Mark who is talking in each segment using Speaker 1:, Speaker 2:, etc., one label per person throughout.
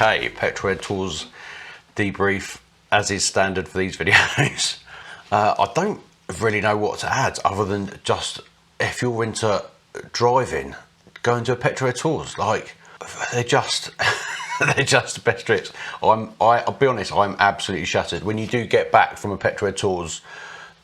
Speaker 1: Okay, PetrolHead Tours debrief as is standard for these videos. I don't really know what to add other than just, if you're into driving, go into a PetrolHead Tours. Like, they're just they're just the best trips. I'll be honest, I'm absolutely shattered. When you do get back from a PetrolHead Tours,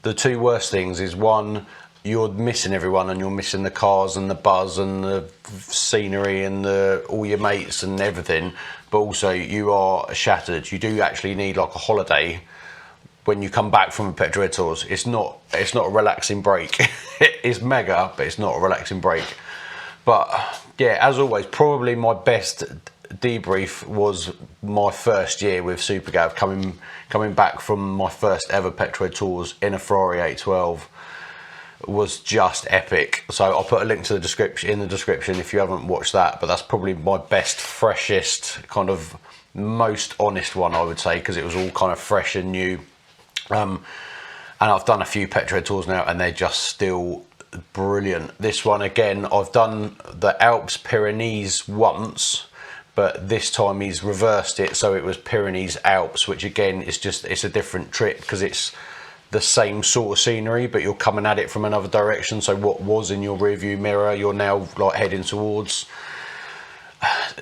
Speaker 1: the two worst things is, one, you're missing everyone and you're missing the cars and the buzz and the scenery and all your mates and everything, but also you are shattered. You do actually need like a holiday when you come back from a PetrolHead Tours. It's not a relaxing break. It's mega, but it's not a relaxing break. But yeah, as always, probably my best debrief was my first year with SuperGav, coming back from my first ever PetrolHead Tours in a Ferrari 812. Was just epic. So I'll put a link to the description in the description if you haven't watched that, but that's probably my best, freshest, kind of most honest one, I would say, because it was all kind of fresh and new. And I've done a few PetrolHead Tours now and they're just still brilliant. This one, again, I've done the Alps Pyrenees once, but this time he's reversed it, so it was Pyrenees Alps, which again is just, it's a different trip because it's the same sort of scenery, but you're coming at it from another direction. So what was in your rear view mirror, you're now like heading towards.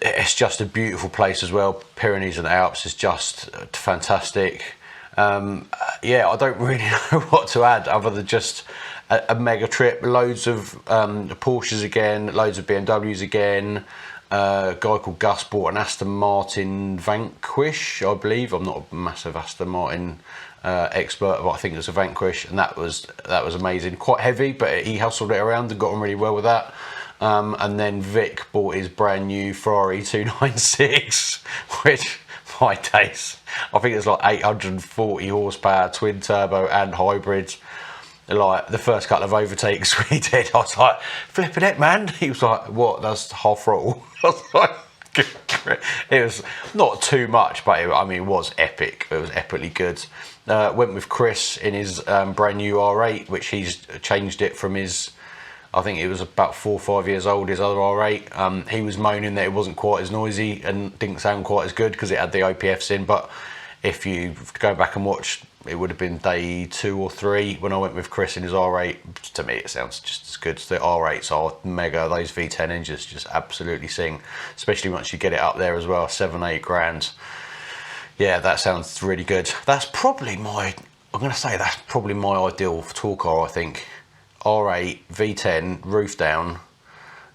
Speaker 1: It's just a beautiful place as well. Pyrenees and Alps is just fantastic. Yeah, I don't really know what to add other than just a mega trip. Loads of Porsches again, loads of BMWs again. A guy called Gus bought an Aston Martin Vanquish, I believe. I'm not a massive Aston Martin expert, but I think it's a Vanquish, and that was amazing. Quite heavy, but he hustled it around and got on really well with that. And then Vic bought his brand new Ferrari 296, which, my days, I think it's like 840 horsepower, twin turbo and hybrid. Like the first couple of overtakes we did, I was like, flipping it, man. He was like, what, that's half throttle? I was like, It was not too much, but I mean, it was epic. It was epically good. Went with Chris in his brand new R8, which he's changed it from his, I think it was about 4 or 5 years old, his other R8. He was moaning that it wasn't quite as noisy and didn't sound quite as good because it had the OPFs in, but if you go back and watch, it would have been day 2 or 3 when I went with Chris in his R8. To me, it sounds just as good. The R8s are mega. Those V10 engines just absolutely sing, especially once you get it up there as well, 7-8 grand. Yeah, that sounds really good. That's probably my, I'm going to say that's probably my ideal tour car, I think. R8, V10, roof down,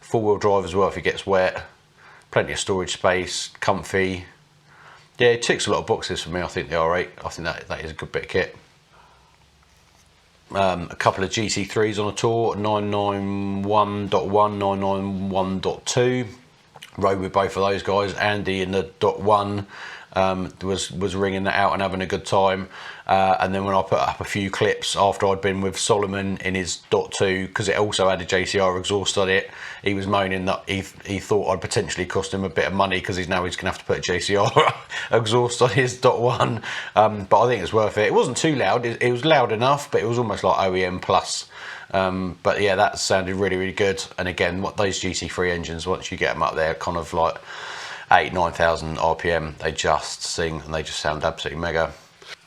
Speaker 1: 4-wheel drive as well if it gets wet, plenty of storage space, comfy. Yeah, it ticks a lot of boxes for me, I think, the R8. I think that is a good bit of kit. A couple of GT3s on a tour, 991.1, 991.2. Rode with both of those guys. Andy in the .1 was ringing that out and having a good time. And then when I put up a few clips after I'd been with Solomon in his .2, because it also had a JCR exhaust on it, he was moaning that he thought I'd potentially cost him a bit of money because he's going to have to put a JCR exhaust on his .1. But I think it's worth it. It wasn't too loud. It was loud enough, but it was almost like OEM plus. But yeah, that sounded really, really good. And again, what those GT3 engines, once you get them up there, kind of like 8,000-9,000 RPM, they just sing and they just sound absolutely mega.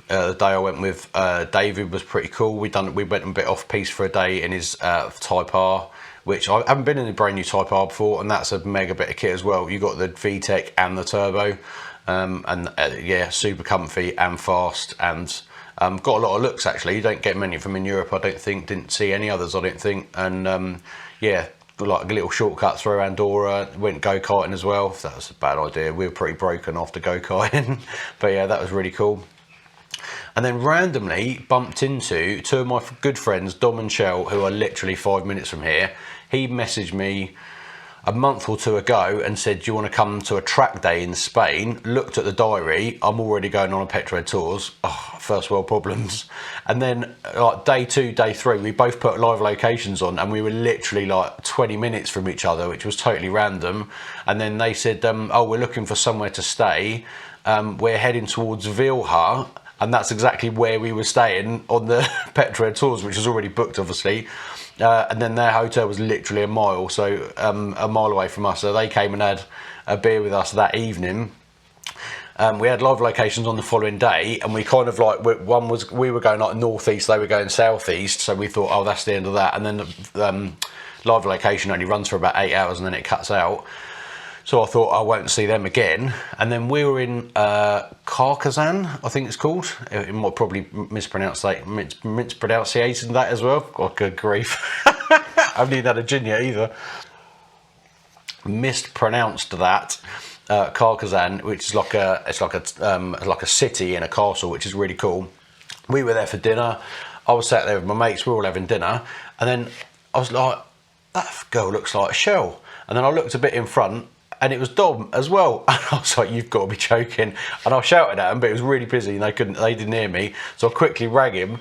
Speaker 1: The day I went with David was pretty cool. We went a bit off piste for a day in his Type R, which I haven't been in a brand new Type R before, and that's a mega bit of kit as well. You got the VTEC and the turbo, yeah, super comfy and fast, and got a lot of looks actually. You don't get many of them in Europe, I don't think. Didn't see any others, I don't think. And yeah, like a little shortcut through Andorra. Went go-karting as well. That was a bad idea. We were pretty broken after go-karting, but yeah, that was really cool. And then randomly bumped into 2 of my good friends, Dom and Shell, who are literally 5 minutes from here. He messaged me a month or 2 ago and said, do you want to come to a track day in Spain? Looked at the diary. I'm already going on a PetrolHead Tours. Oh, first world problems. And then like day 2, day 3, we both put live locations on and we were literally like 20 minutes from each other, which was totally random. And then they said, oh, we're looking for somewhere to stay. We're heading towards Vilha. And that's exactly where we were staying on the PetrolHead Tours, which was already booked, obviously. And then their hotel was literally a mile, so a mile away from us. So they came and had a beer with us that evening. We had live locations on the following day, and we kind of like, we were going like northeast, they were going southeast. So we thought, oh, that's the end of that. And then the live location only runs for about 8 hours and then it cuts out. So I thought I won't see them again. And then we were in Carcassonne, I think it's called. It might probably mispronunciation that as well. God, good grief. I haven't even had a gin yet either. Mispronounced that. Carcassonne, which is like a city in a castle, which is really cool. We were there for dinner. I was sat there with my mates. We were all having dinner. And then I was like, that girl looks like a shell. And then I looked a bit in front, and it was Dom as well. And I was like, you've got to be joking. And I shouted at him, but it was really busy and they didn't hear me. So I quickly rang him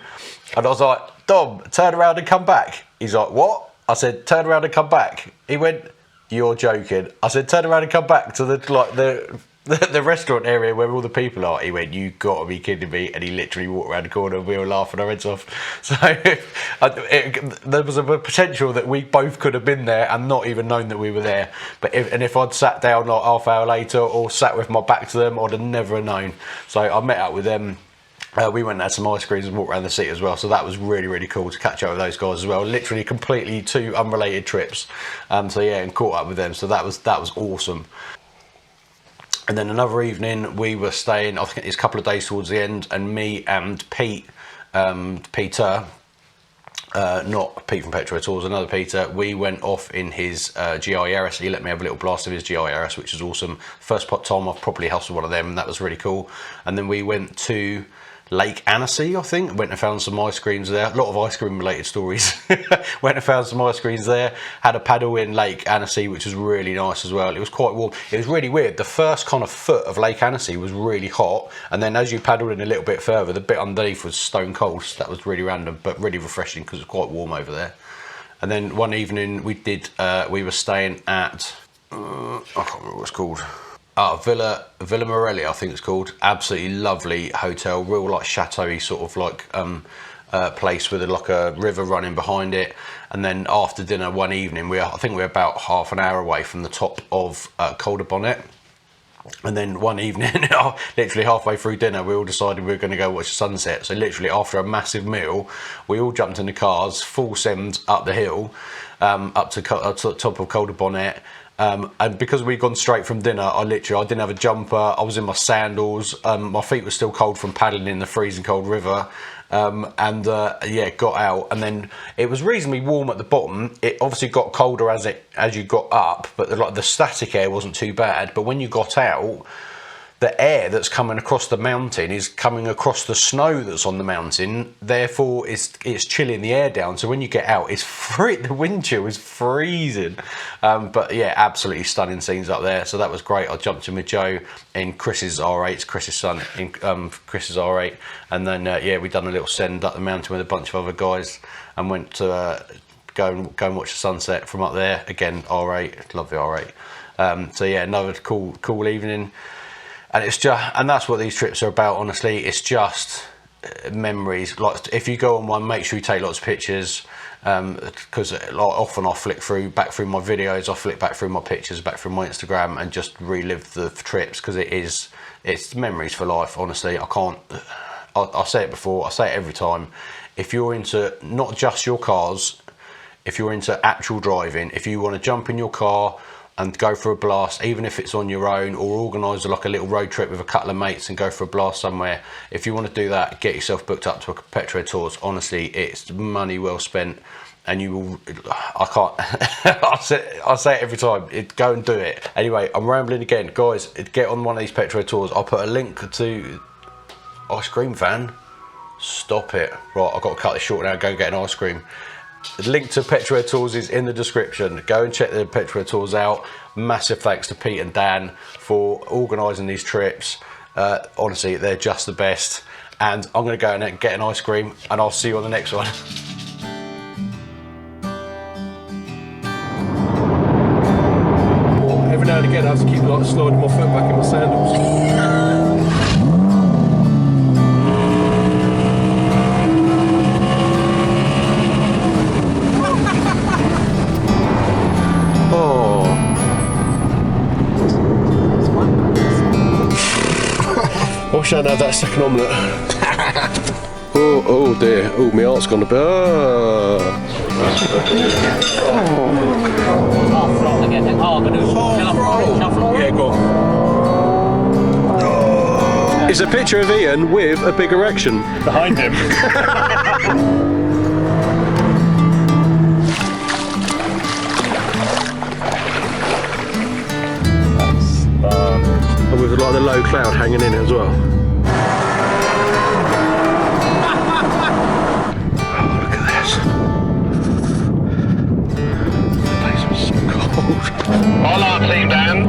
Speaker 1: and I was like, Dom, turn around and come back. He's like, what? I said, turn around and come back. He went, you're joking. I said, turn around and come back to the restaurant area where all the people are. He went, you got to be kidding me. And he literally walked around the corner and we were laughing our heads off. So there was a potential that we both could have been there and not even known that we were there. But if I'd sat down like half hour later or sat with my back to them, I'd have never known. So I met up with them. We went and had some ice creams and walked around the city as well. So that was really, really cool to catch up with those guys as well. Literally completely 2 unrelated trips. So yeah, and caught up with them. So that was awesome. And then another evening we were staying, I think it's a couple of days towards the end, and me and Peter, not Pete from Petro Tours, another Peter, we went off in his GIRS. He let me have a little blast of his GIRS, which is awesome. First time I've probably hustled one of them, and that was really cool. And then we went to Lake Annecy, I think. Went and found some ice creams there. A lot of ice cream related stories. Went and found some ice creams there. Had a paddle in Lake Annecy, which was really nice as well. It was quite warm. It was really weird. The first kind of foot of Lake Annecy was really hot, and then as you paddled in a little bit further, the bit underneath was stone cold. So that was really random, but really refreshing because it was quite warm over there. And then one evening we were staying at, I can't remember what it's called. Villa Morelli, I think it's called. Absolutely lovely hotel, real like chateau-y sort of like place with like a river running behind it. And then after dinner one evening, I think we're about half an hour away from the top of Col de Bonnet. And then one evening, literally halfway through dinner, we all decided we were going to go watch the sunset. So literally after a massive meal, we all jumped in the cars, full send up the hill, up to the top of Col de Bonnet. And because we'd gone straight from dinner, I didn't have a jumper, I was in my sandals, my feet were still cold from paddling in the freezing cold river. Yeah, got out, and then it was reasonably warm at the bottom. It obviously got colder as you got up, but the static air wasn't too bad. But when you got out, the air that's coming across the mountain is coming across the snow that's on the mountain. Therefore, it's chilling the air down. So when you get out, the wind chill is freezing. But yeah, absolutely stunning scenes up there. So that was great. I jumped in with Joe in Chris's R8, Chris's son in Chris's R8, and then yeah, we done a little send up the mountain with a bunch of other guys, and went to go and watch the sunset from up there. Again, R8, love the R8. So yeah, another cool evening. And and that's what these trips are about, honestly. It's just memories. Like, if you go on one, make sure you take lots of pictures, because often I'll flick back through my videos, I'll flick back through my pictures, back through my Instagram, and just relive the trips, because it's memories for life, honestly. I say it before, I say it every time. If you're into not just your cars, if you're into actual driving, if you want to jump in your car and go for a blast, even if it's on your own, or organise like a little road trip with a couple of mates and go for a blast somewhere. If you want to do that, get yourself booked up to a PetrolHead Tours. Honestly, it's money well spent, and you will. I can't. I say it every time. Go and do it. Anyway, I'm rambling again, guys. Get on one of these PetrolHead Tours. I'll put a link to ice cream van. Stop it. Right, I've got to cut this short now. Go and get an ice cream. The link to PetrolHead Tours is in the description. Go and check the PetrolHead Tours out. Massive thanks to Pete and Dan for organising these trips. Honestly, they're just the best. And I'm going to go and get an ice cream, and I'll see you on the next one.
Speaker 2: Every now and again, I have to keep sliding my foot back in my sandals. I wish I'd had that second omelette. Oh dear. Oh, my heart's gone a bit. Yeah, go on. It's a picture of Ian with a big erection behind him. That's fun. And with like the low cloud hanging in it as well. Oh, look at this. The place was so cold. Hola, team Dan.